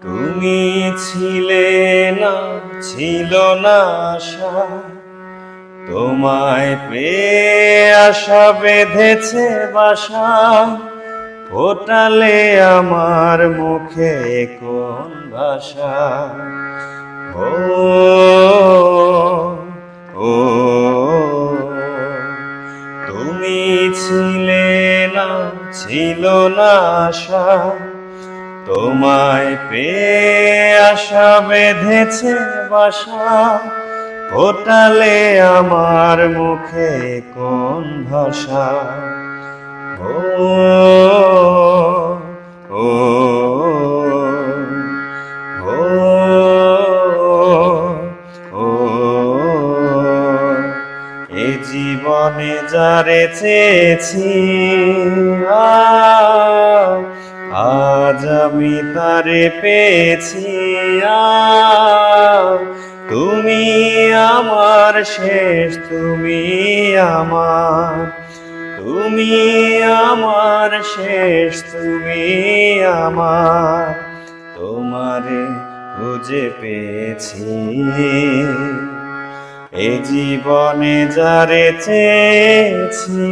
তুমি ছিলে না, ছিল না আশা, তোমায় পেয়ে আশা বেঁধেছে বাসা। ফোটালে আমার মুখে কোন ভাষা? ও ও তুমি ছিলে না, ছিল না আশা, তোমায় পেয়ে আশা বেঁধেছে বাসা। ফোটালে আমার মুখে কোন ভাষা? ও ও ও ও এ জীবনে যারে চেয়েছি, আজ আমি তারে পেয়েছি। তুমি আমার শেষ, তুমি আমার, তুমি আমার শেষ, তুমি আমার। তোমারে খুঁজে পেয়েছি, এ জীবনে যারে চেয়েছি।